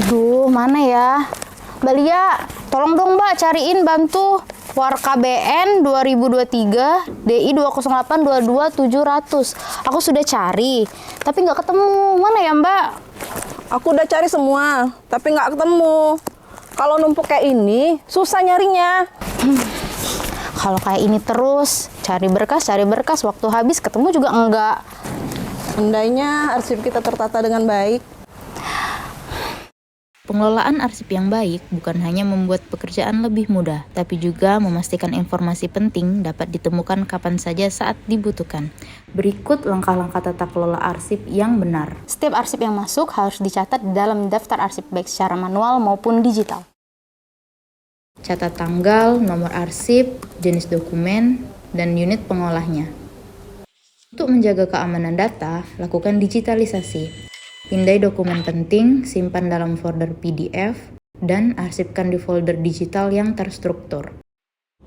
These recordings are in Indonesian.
Duh, mana ya? Mbak Lia, tolong dong Mbak cariin bantu WarKBN 2023 DI 20822 700. Aku sudah cari, tapi nggak ketemu. Mana ya Mbak? Aku udah cari semua, tapi nggak ketemu. Kalau numpuk kayak ini, susah nyarinya. Kalau kayak ini terus, cari berkas, waktu habis ketemu juga enggak. Andainya arsip kita tertata dengan baik. Pengelolaan arsip yang baik bukan hanya membuat pekerjaan lebih mudah, tapi juga memastikan informasi penting dapat ditemukan kapan saja saat dibutuhkan. Berikut langkah-langkah tata kelola arsip yang benar. Setiap arsip yang masuk harus dicatat di dalam daftar arsip baik secara manual maupun digital. Catat tanggal, nomor arsip, jenis dokumen, dan unit pengolahnya. Untuk menjaga keamanan data, lakukan digitalisasi. Pindai dokumen penting, simpan dalam folder PDF, dan arsipkan di folder digital yang terstruktur.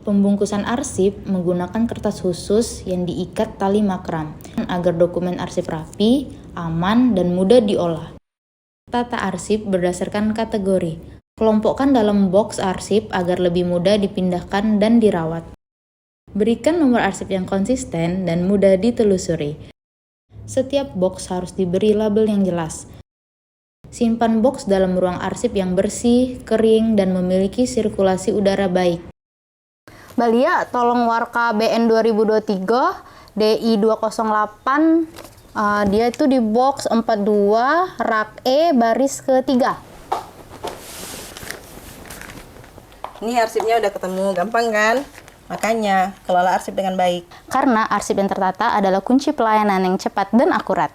Pembungkusan arsip menggunakan kertas khusus yang diikat tali makram agar dokumen arsip rapi, aman, dan mudah diolah. Tata arsip berdasarkan kategori. Kelompokkan dalam box arsip agar lebih mudah dipindahkan dan dirawat. Berikan nomor arsip yang konsisten dan mudah ditelusuri. Setiap box harus diberi label yang jelas. Simpan box dalam ruang arsip yang bersih, kering, dan memiliki sirkulasi udara baik. Mbak Lia, tolong WarKBN 2023 DI 208, dia itu di box 42 rak E baris ketiga. Ini arsipnya udah ketemu, gampang kan? Makanya, kelola arsip dengan baik. Karena arsip yang tertata adalah kunci pelayanan yang cepat dan akurat.